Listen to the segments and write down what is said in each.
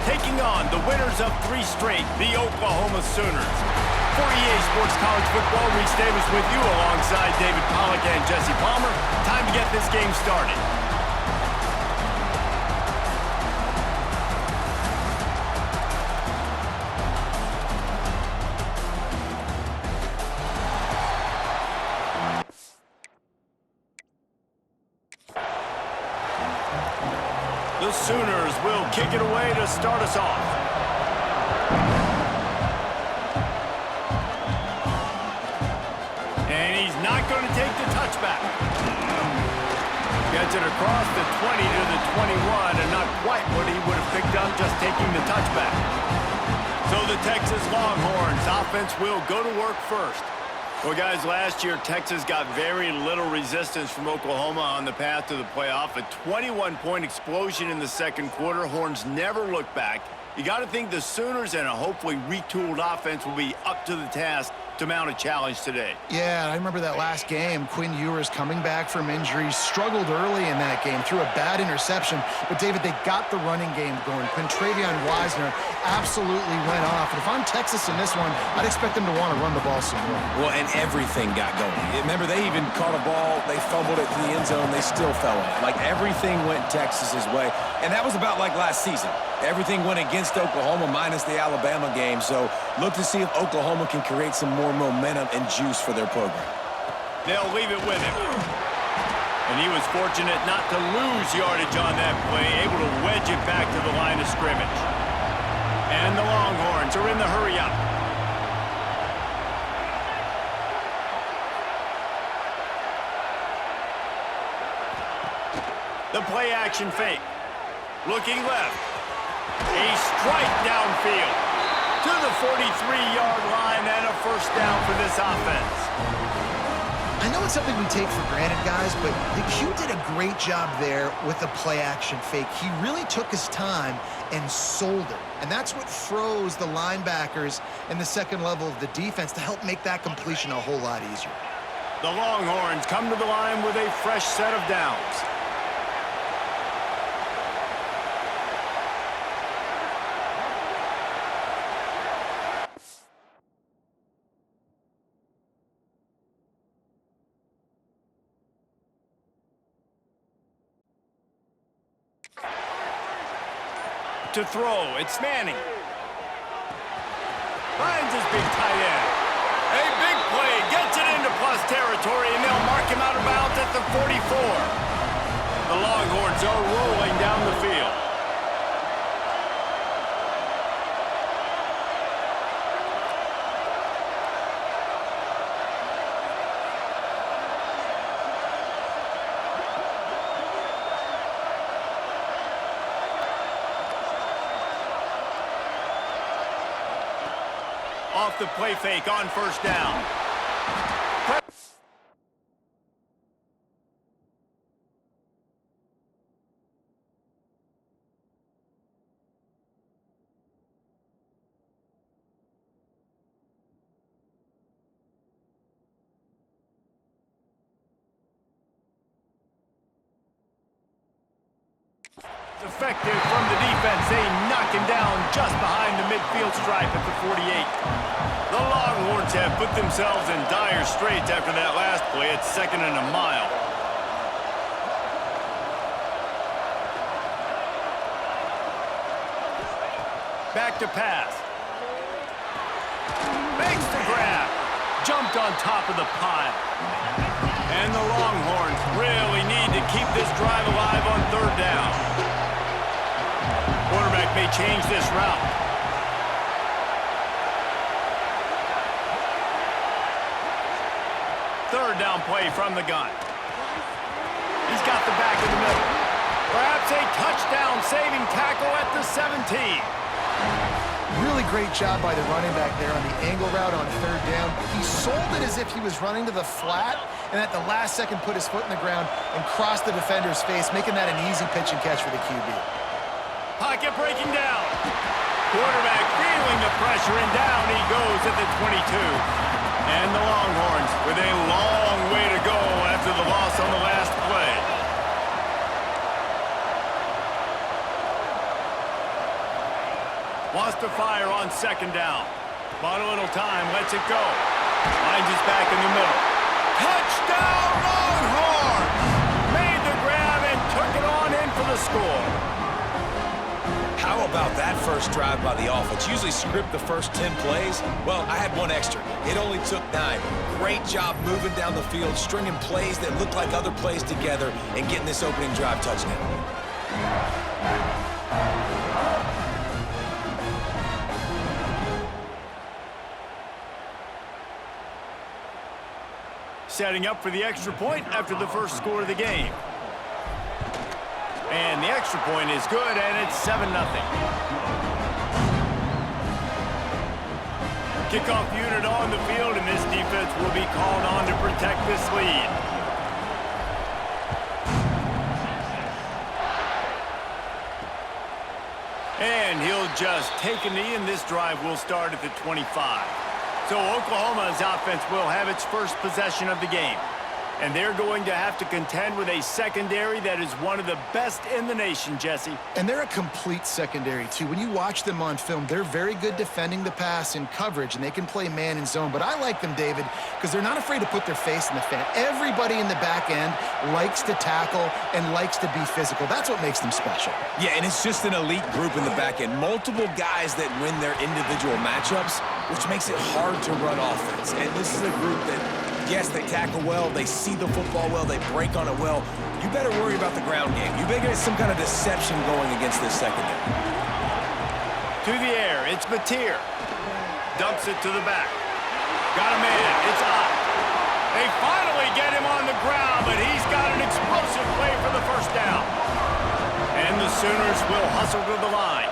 taking on the winners of 3 straight, the Oklahoma Sooners. For EA Sports College Football, Reese Davis with you alongside David Pollack and Jesse Palmer. Time to get this game started. The Sooners will kick it away to start us off. And he's not going to take the touchback. Gets it across the 20 to the 21, and not quite what he would have picked up just taking the touchback. So the Texas Longhorns offense will go to work first. Well, guys, last year, Texas got very little resistance from Oklahoma on the path to the playoff. A 21-point explosion in the second quarter. Horns never looked back. You got to think the Sooners and a hopefully retooled offense will be up to the task to mount a challenge today. Yeah, I remember that last game. Quinn Ewers coming back from injury, struggled early in that game, threw a bad interception. But, David, they got the running game going. Quintravion Wisener absolutely went off. And if I'm Texas in this one, I'd expect them to want to run the ball some more. Well, and everything got going. Remember, they even caught a ball. They fumbled it to the end zone. They still fell in it. Like, everything went Texas's way. And that was about like last season. Everything went against Oklahoma minus the Alabama game. So look to see if Oklahoma can create some more momentum and juice for their program. They'll leave it with him. And he was fortunate not to lose yardage on that play, able to wedge it back to the line of scrimmage. And the Longhorns are in the hurry up. The play action fake. Looking left. A strike downfield to the 43-yard line and a first down for this offense. I know it's something we take for granted, guys, but the Q did a great job there with the play-action fake. He really took his time and sold it. And that's what froze the linebackers in the second level of the defense to help make that completion a whole lot easier. The Longhorns come to the line with a fresh set of downs. To throw, it's Manning. Finds his big tight end. A big play, gets it into plus territory, and they'll mark him out of bounds at the 44. The Longhorns are rolling down the field. Off the play fake on first down. Effective from the defense. They knock him down just behind the midfield stripe at the 48. The Longhorns have put themselves in dire straits after that last play. It's 2nd and a mile. Back to pass. Makes the grab. Jumped on top of the pile. And the Longhorns really need to keep this drive alive on 3rd down. Quarterback may change this route. Third down play from the gun. He's got the back in the middle. Perhaps a touchdown-saving tackle at the 17. Really great job by the running back there on the angle route on 3rd down. He sold it as if he was running to the flat, and at the last second put his foot in the ground and crossed the defender's face, making that an easy pitch and catch for the QB. Pocket breaking down. Quarterback feeling the pressure, and down he goes at the 22. And the Longhorns with a long way to go after the loss on the last play. Wants to fire on second down. Bought a little time, lets it go. Finds his back in the middle. Touchdown, Longhorns! Made the grab and took it on in for the score. How about that first drive by the offense? Usually script the first 10 plays. Well, I had one extra. It only took 9. Great job moving down the field, stringing plays that look like other plays together, and getting this opening drive touchdown. Setting up for the extra point after the first score of the game. And the extra point is good, and it's 7-0. Kickoff unit on the field, and this defense will be called on to protect this lead. And he'll just take a knee, and this drive will start at the 25. So Oklahoma's offense will have its first possession of the game. And they're going to have to contend with a secondary that is one of the best in the nation, Jesse. And they're a complete secondary, too. When you watch them on film, they're very good defending the pass in coverage, and they can play man and zone. But I like them, David, because they're not afraid to put their face in the fan. Everybody in the back end likes to tackle and likes to be physical. That's what makes them special. Yeah, and it's just an elite group in the back end. Multiple guys that win their individual matchups, which makes it hard to run offense. And this is a group that, yes, they tackle well, they see the football well, they break on it well. You better worry about the ground game. You better get some kind of deception going against this secondary. To the air, it's Mateer. Dumps it to the back. Got a man, it's up. They finally get him on the ground, but he's got an explosive play for the first down. And the Sooners will hustle to the line.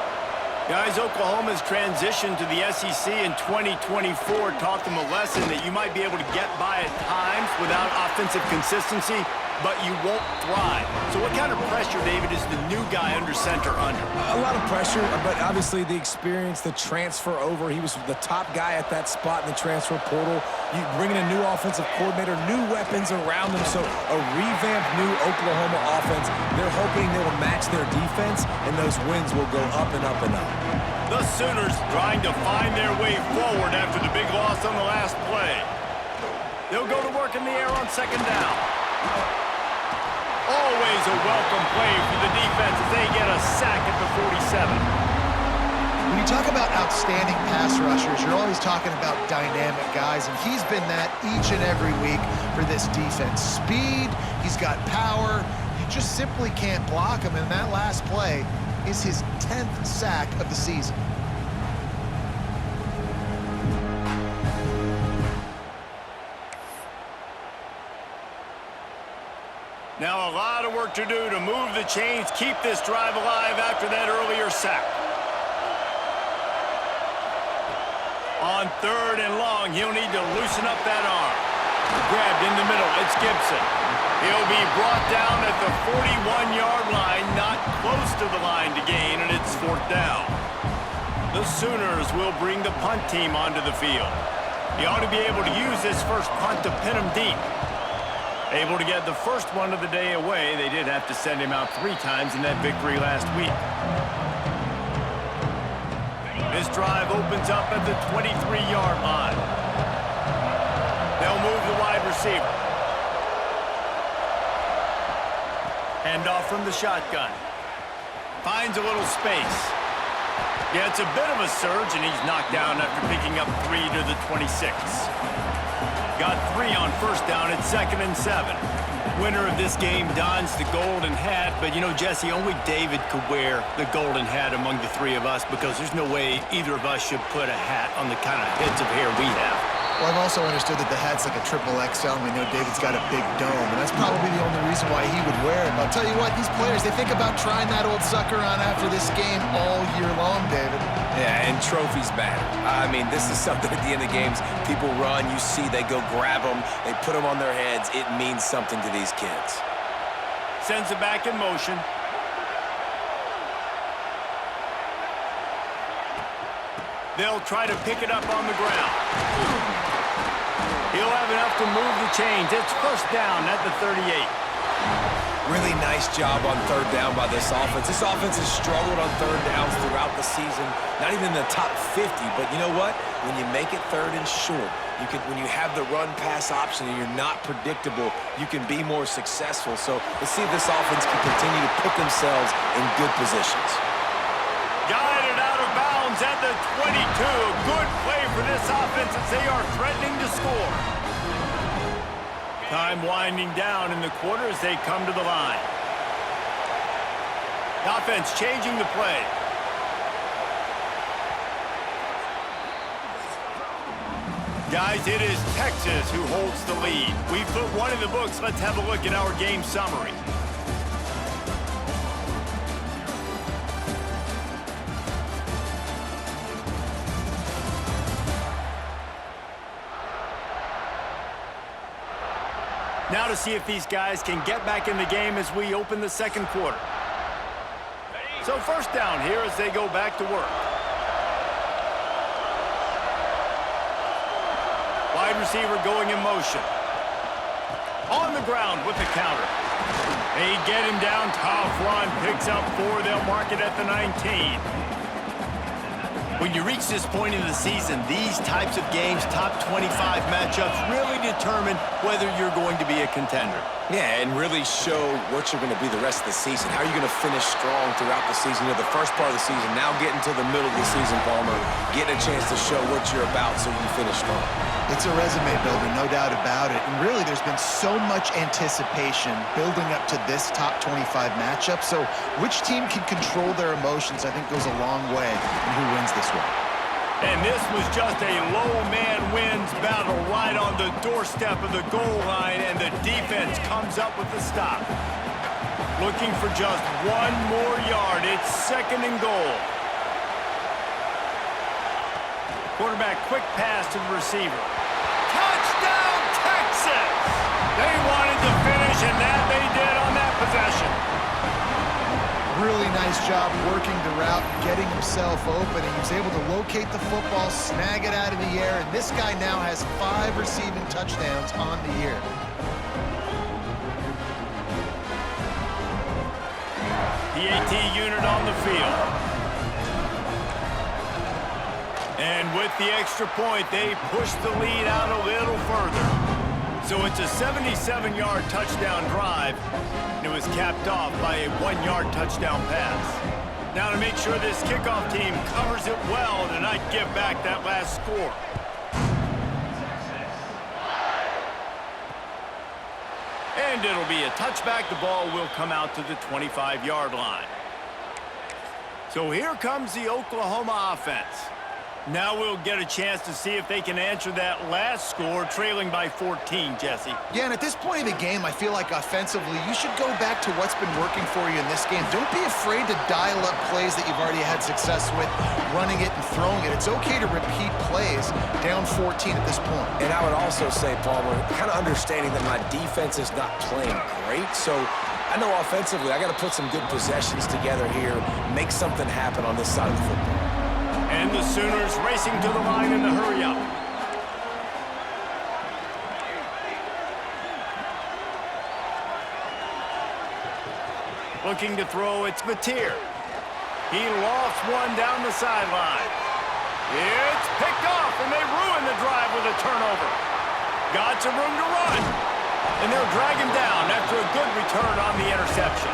Guys, Oklahoma's transition to the SEC in 2024 taught them a lesson that you might be able to get by at times without offensive consistency, but you won't thrive. So what kind of pressure, David, is the new guy under center under? A lot of pressure, but obviously the experience, the transfer over. He was the top guy at that spot in the transfer portal. You bring in a new offensive coordinator, new weapons around them, so a revamped new Oklahoma offense. They're hoping they will match their defense, and those wins will go up and up and up. The Sooners trying to find their way forward after the big loss on the last play. They'll go to work in the air on second down. Always a welcome play for the defense as they get a sack at the 47. When you talk about outstanding pass rushers, you're always talking about dynamic guys, and he's been that each and every week for this defense. Speed, he's got power. You just simply can't block him, and that last play is his 10th sack of the season. Now a lot of work to do to move the chains, keep this drive alive after that earlier sack. On third and long, he'll need to loosen up that arm. Grabbed in the middle, it's Gibson. He'll be brought down at the 41-yard line, not close to the line to gain, and it's fourth down. The Sooners will bring the punt team onto the field. He ought to be able to use this first punt to pin him deep. Able to get the first one of the day away. They did have to send him out 3 times in that victory last week. This drive opens up at the 23-yard line. They'll move the wide receiver. Handoff from the shotgun. Finds a little space. Gets a bit of a surge, and he's knocked down after picking up 3 to the 26. Got 3 on first down at 2nd and 7. Winner of this game dons the golden hat, but you know, Jesse, only David could wear the golden hat among the 3 of us because there's no way either of us should put a hat on the kind of heads of hair we have. Well, I've also understood that the hat's like a triple XL, and we know David's got a big dome, and that's probably the only reason why he would wear it. But I'll tell you what, these players, they think about trying that old sucker on after this game all year long, David. Yeah, and trophies matter. I mean, this is something at the end of games. People run, you see, they go grab them, they put them on their heads. It means something to these kids. Sends it back in motion. They'll try to pick it up on the ground. He'll have enough to move the chains. It's first down at the 38. Really nice job on third down by this offense. This offense has struggled on third downs throughout the season. Not even in the top 50, but you know what? When you make it third and short, when you have the run-pass option and you're not predictable, you can be more successful. So let's see if this offense can continue to put themselves in good positions. Guided out of bounds at the 22. Good play for this offense as they are threatening to score. Time winding down in the quarter as they come to the line. The offense changing the play. Guys, it is Texas who holds the lead. We've put one in the books. Let's have a look at our game summary. Now to see if these guys can get back in the game as we open the second quarter. So first down here as they go back to work. Wide receiver going in motion. On the ground with the counter. They get him down. Tough run. Picks up 4. They'll mark it at the 19. When you reach this point in the season, these types of games, top 25 matchups, really determine whether you're going to be a contender. Yeah, and really show what you're going to be the rest of the season. How are you going to finish strong throughout the season? You know, the first part of the season, now getting to the middle of the season, Palmer, getting a chance to show what you're about so you can finish strong. It's a resume builder, no doubt about it. And really, there's been so much anticipation building up to this top 25 matchup. So which team can control their emotions, I think, goes a long way in who wins this one. And this was just a low man wins battle right on the doorstep of the goal line, and the defense comes up with the stop. Looking for just one more yard. It's second and goal. Quarterback quick pass to the receiver. Touchdown, Texas! They wanted to finish, and that they did on that possession. Really nice job working the route, getting himself open, and he was able to locate the football, snag it out of the air, and this guy now has 5 receiving touchdowns on the year. PAT unit on the field. And with the extra point, they push the lead out a little further. So it's a 77-yard touchdown drive. And it was capped off by a 1-yard touchdown pass. Now to make sure this kickoff team covers it well to not give back that last score. And it'll be a touchback. The ball will come out to the 25-yard line. So here comes the Oklahoma offense. Now we'll get a chance to see if they can answer that last score, trailing by 14, Jesse. Yeah, and at this point of the game, I feel like offensively, you should go back to what's been working for you in this game. Don't be afraid to dial up plays that you've already had success with, running it and throwing it. It's okay to repeat plays down 14 at this point. And I would also say, Palmer, kind of understanding that my defense is not playing great, so I know offensively I got to put some good possessions together here, make something happen on this side of the football. And the Sooners racing to the line in the hurry-up. Looking to throw, it's Mateer. He lofts one down the sideline. It's picked off, and they ruin the drive with a turnover. Got some room to run. And they'll drag him down after a good return on the interception.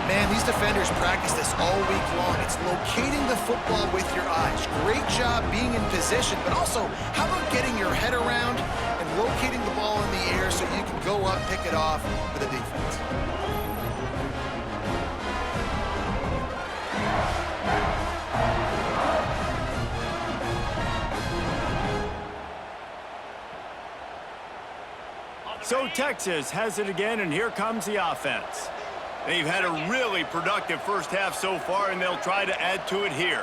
Man, these defenders practice this all week long. It's locating the football with your eyes. Great job being in position, but also, how about getting your head around and locating the ball in the air so you can go up, pick it off for the defense. So Texas has it again, and here comes the offense. They've had a really productive first half so far, and they'll try to add to it here.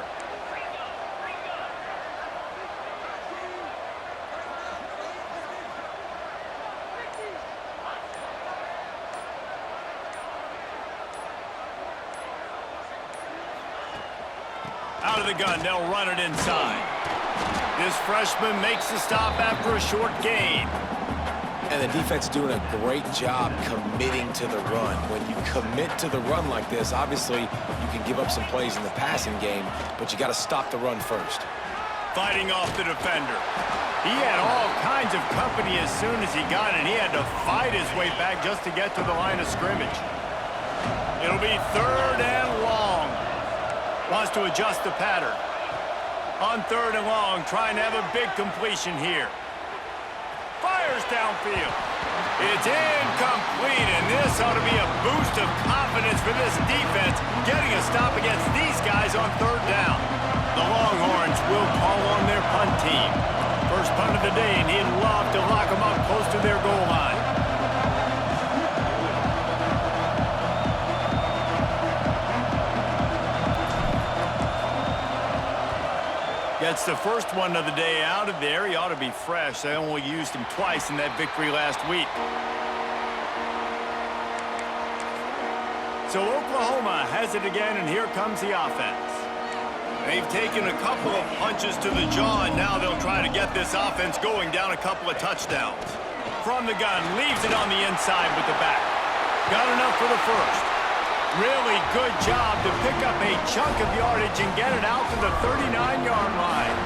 Out of the gun, they'll run it inside. This freshman makes the stop after a short gain. And the defense doing a great job committing to the run. When you commit to the run like this, obviously you can give up some plays in the passing game, but you got to stop the run first. Fighting off the defender. He had all kinds of company as soon as he got it. He had to fight his way back just to get to the line of scrimmage. It'll be 3rd and long. Wants to adjust the pattern. On 3rd and long, trying to have a big completion here. Fires downfield. It's incomplete, and this ought to be a boost of confidence for this defense, getting a stop against these guys on 3rd down. The Longhorns will call on their punt team. First punt of the day, and he'd love to lock them up close to their goal line. Gets the first one of the day out of there. He ought to be fresh. They only used him twice in that victory last week. So Oklahoma has it again, and here comes the offense. They've taken a couple of punches to the jaw, and now they'll try to get this offense going down a couple of touchdowns. From the gun, leaves it on the inside with the back. Got enough for the first. Really good job to pick up a chunk of yardage and get it out to the 39-yard line.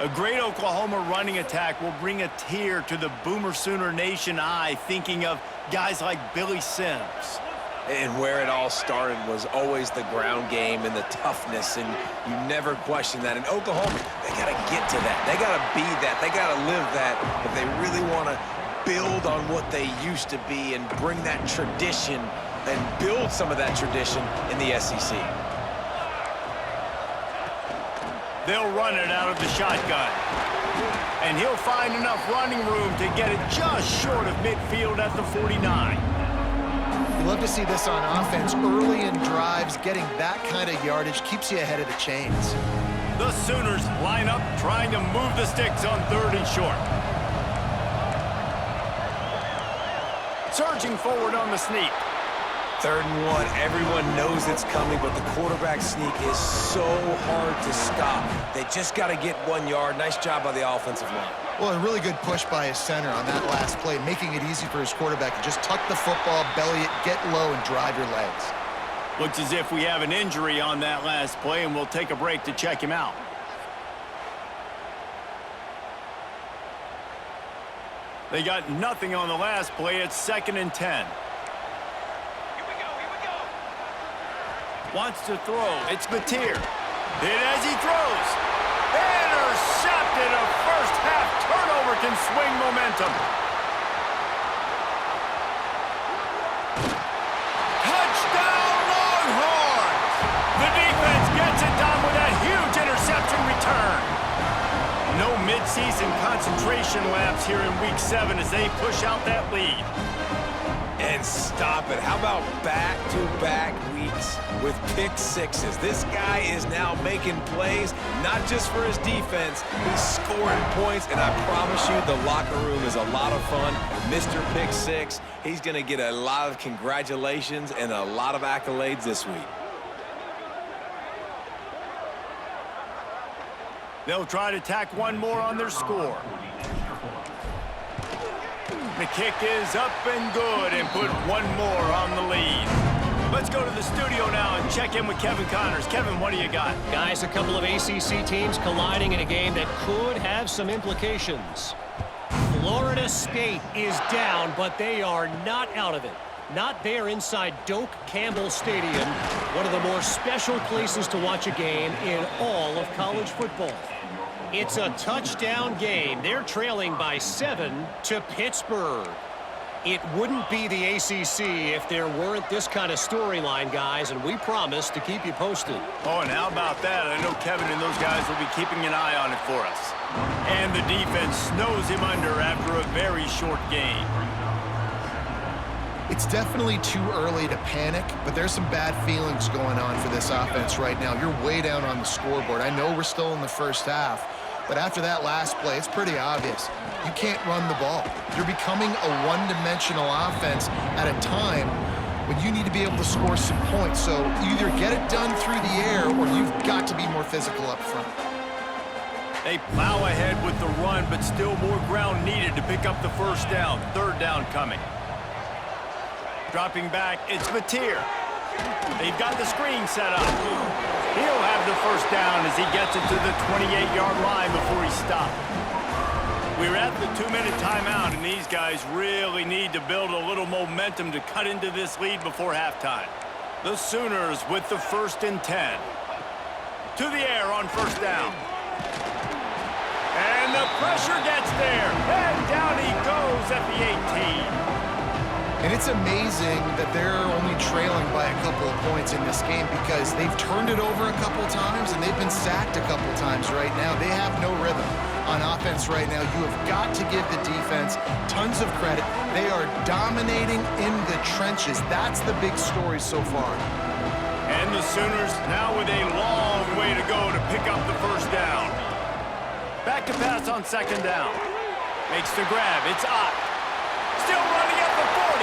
A great Oklahoma running attack will bring a tear to the Boomer Sooner Nation eye, thinking of guys like Billy Sims. And where it all started was always the ground game and the toughness, and you never question that. In Oklahoma, they got to get to that. They got to be that. They got to live that if they really want to build on what they used to be and bring that tradition and build some of that tradition in the SEC. They'll run it out of the shotgun. And he'll find enough running room to get it just short of midfield at the 49. You love to see this on offense. Early in drives, getting that kind of yardage keeps you ahead of the chains. The Sooners line up, trying to move the sticks on 3rd and short. Surging forward on the sneak. 3rd and 1, everyone knows it's coming, but the quarterback sneak is so hard to stop. They just got to get 1 yard. Nice job by the offensive line. Well, a really good push by his center on that last play, making it easy for his quarterback to just tuck the football, belly it, get low, and drive your legs. Looks as if we have an injury on that last play, and we'll take a break to check him out. They got nothing on the last play. It's 2nd and 10. Wants to throw. It's Mateer. Hit as he throws. Intercepted. A first-half turnover can swing momentum. Touchdown, Longhorns! The defense gets it done with that huge interception return. No midseason concentration lapse here in Week 7 as they push out that lead. And stop it. How about back-to-back weeks with pick sixes? This guy is now making plays, not just for his defense. He's scoring points, and I promise you the locker room is a lot of fun. Mr. Pick Six, he's going to get a lot of congratulations and a lot of accolades this week. They'll try to tack one more on their score. The kick is up and good and put one more on the lead. Let's go to the studio now and check in with Kevin Connors. Kevin, what do you got? Guys, a couple of ACC teams colliding in a game that could have some implications. Florida State is down, but they are not out of it. Not there inside Doak Campbell Stadium, one of the more special places to watch a game in all of college football. It's a touchdown game. They're trailing by 7 to Pittsburgh. It wouldn't be the ACC if there weren't this kind of storyline, guys, and we promise to keep you posted. Oh, and how about that? I know Kevin and those guys will be keeping an eye on it for us. And the defense snows him under after a very short game. It's definitely too early to panic, but there's some bad feelings going on for this offense right now. You're way down on the scoreboard. I know we're still in the first half, but after that last play, it's pretty obvious. You can't run the ball. You're becoming a one-dimensional offense at a time when you need to be able to score some points. So either get it done through the air or you've got to be more physical up front. They plow ahead with the run, but still more ground needed to pick up the first down. Third down coming. Dropping back, it's Mateer. They've got the screen set up. He'll have the first down as he gets it to the 28-yard line before he stopped. We're at the 2-minute timeout, and these guys really need to build a little momentum to cut into this lead before halftime. The Sooners with the 1st and 10. To the air on first down. And the pressure gets there. And down he goes at the 18. And it's amazing that they're only trailing by a couple of points in this game because they've turned it over a couple times and they've been sacked a couple times right now. They have no rhythm on offense right now. You have got to give the defense tons of credit. They are dominating in the trenches. That's the big story so far. And the Sooners now with a long way to go to pick up the first down. Back to pass on second down. Makes the grab. It's Ott. Still running at the 40.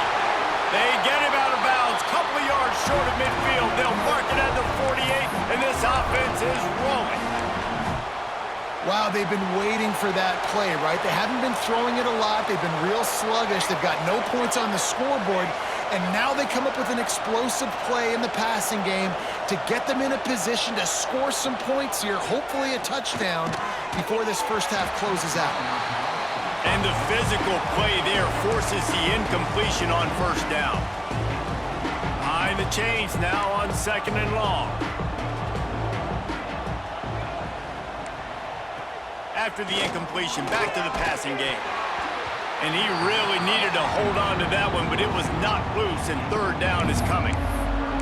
They get him out of bounds. Couple of yards short of midfield. They'll mark it at the 48, and this offense is rolling. Wow, they've been waiting for that play, right? They haven't been throwing it a lot. They've been real sluggish. They've got no points on the scoreboard. And now they come up with an explosive play in the passing game to get them in a position to score some points here, hopefully a touchdown, before this first half closes out. And the physical play there forces the incompletion on first down. Behind the chains now on second and long. After the incompletion, back to the passing game. And he really needed to hold on to that one, but it was not loose, and third down is coming.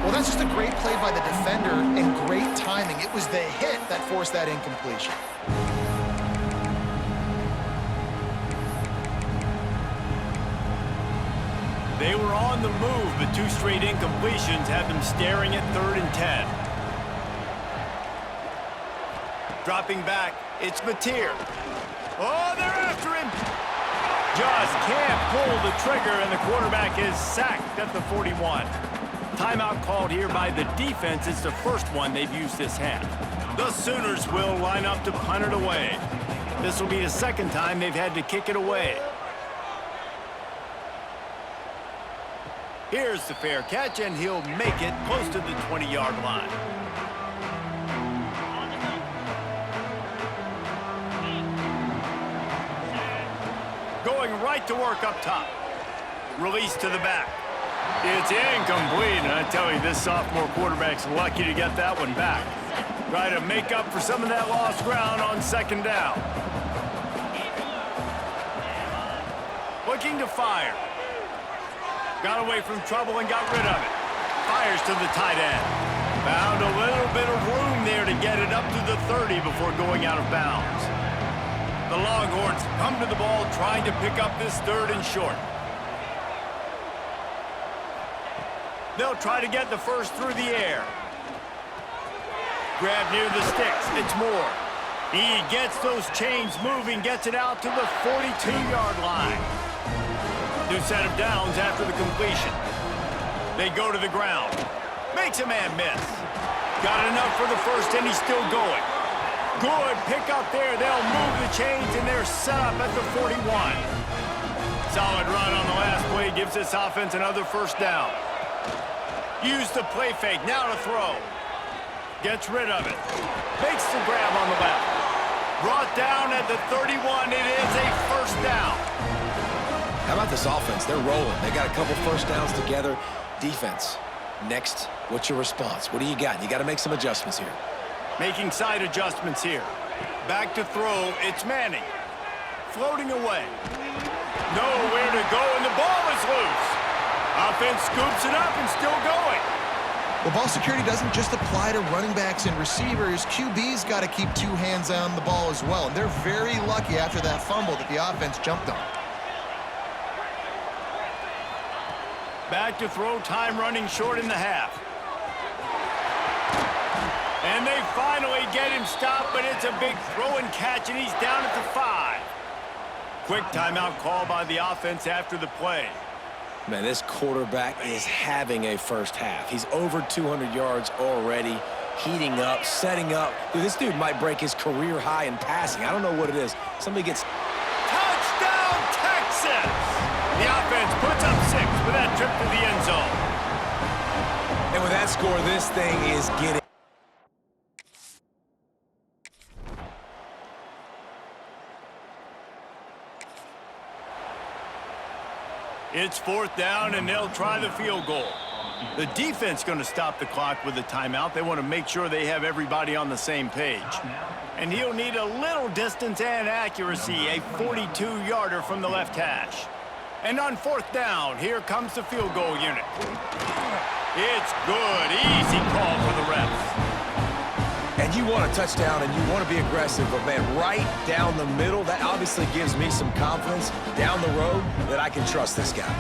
Well, that's just a great play by the defender and great timing. It was the hit that forced that incompletion. They were on the move, but 2 straight incompletions had them staring at 3rd and 10. Dropping back, it's Mateer. Oh, they're after him. Just can't pull the trigger, and the quarterback is sacked at the 41. Timeout called here by the defense. It's the first one they've used this half. The Sooners will line up to punt it away. This will be the second time they've had to kick it away. Here's the fair catch, and he'll make it close to the 20-yard line. Going right to work up top. Release to the back. It's incomplete, and I tell you, this sophomore quarterback's lucky to get that one back. Try to make up for some of that lost ground on second down. Looking to fire. Got away from trouble and got rid of it. Fires to the tight end. Found a little bit of room there to get it up to the 30 before going out of bounds. The Longhorns come to the ball trying to pick up this 3rd and short. They'll try to get the first through the air. Grab near the sticks. It's Moore. He gets those chains moving, gets it out to the 42-yard line. New set of downs after the completion. They go to the ground. Makes a man miss. Got enough for the first, and he's still going. Good pick up there. They'll move the chains, and they're set up at the 41. Solid run on the last play. Gives this offense another first down. Use the play fake. Now to throw. Gets rid of it. Makes the grab on the left. Brought down at the 31. It is a first down. How about this offense? They're rolling. They got a couple first downs together. Defense, next, what's your response? What do you got? You got to make some adjustments here. Making side adjustments here. Back to throw, it's Manning. Floating away. Nowhere to go, and the ball is loose. Offense scoops it up and still going. Well, ball security doesn't just apply to running backs and receivers. QB's got to keep 2 hands on the ball as well, and they're very lucky after that fumble that the offense jumped on. Back to throw, time running short in the half. And they finally get him stopped, but it's a big throw and catch, and he's down at the 5. Quick timeout call by the offense after the play. Man, this quarterback is having a first half. He's over 200 yards already. heating up, setting up. Dude, this dude might break his career high in passing. I don't know what it is. Somebody gets... Touchdown, Texas! The offense puts up 6 with that trip to the end zone. And with that score, this thing is getting... It's 4th down, and they'll try the field goal. The defense going to stop the clock with a timeout. They want to make sure they have everybody on the same page. And he'll need a little distance and accuracy, a 42-yarder from the left hash. And on 4th down, here comes the field goal unit. It's good. Easy call for the refs. And you want a touchdown and you want to be aggressive, but man, right down the middle, that obviously gives me some confidence down the road that I can trust this guy.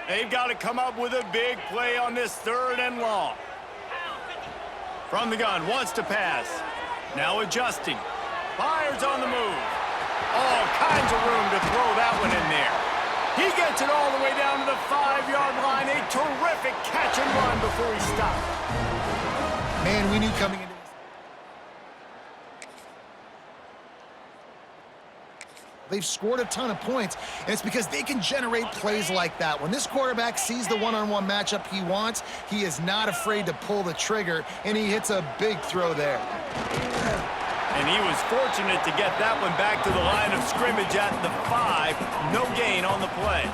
They've got to come up with a big play on this 3rd and long. From the gun, wants to pass. Now adjusting. Fires on the move. All kinds of room to throw that one in there. He gets it all the way down to the 5-yard line. A terrific catch and run before he stopped. Man, we knew coming into this. They've scored a ton of points, and it's because they can generate plays like that. When this quarterback sees the one-on-one matchup he wants, he is not afraid to pull the trigger, and he hits a big throw there. And he was fortunate to get that one back to the line of scrimmage at the 5. No gain on the play.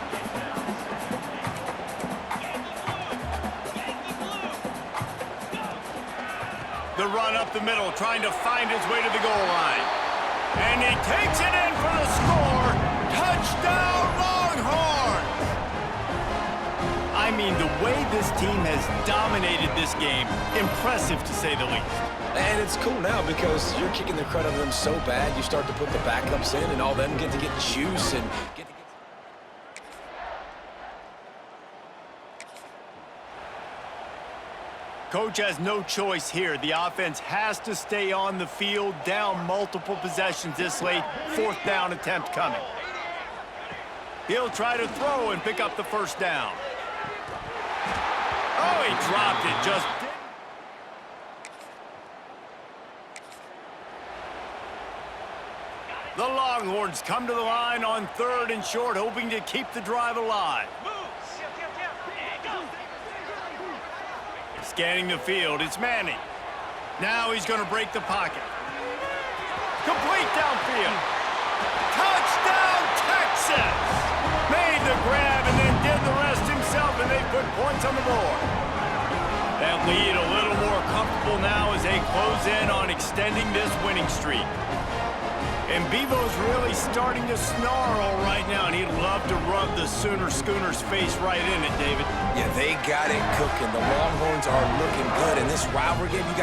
The run up the middle, trying to find his way to the goal line. And he takes it in for the score. Touchdown, Longhorns! I mean, the way this team has dominated this game, impressive to say the least. And it's cool now because you're kicking the crud out of them so bad, you start to put the backups in and all them get to get juice and get to get... Coach has no choice here. The offense has to stay on the field, down multiple possessions this late. 4th down attempt coming. He'll try to throw and pick up the 1st down. Oh, he dropped it. Just didn't. The Longhorns come to the line on 3rd and short, hoping to keep the drive alive. Scanning the field, it's Manning. Now he's going to break the pocket. Complete downfield. Touchdown, Texas! Made the grab and then did the rest himself, and they put points on the board. That lead a little more comfortable now as they close in on extending this winning streak. And Bevo's really starting to snarl right now, and he'd love to rub the Sooner Schooner's face right in it, David. Yeah, they got it cooking. The Longhorns are looking good, and this rivalry game, you got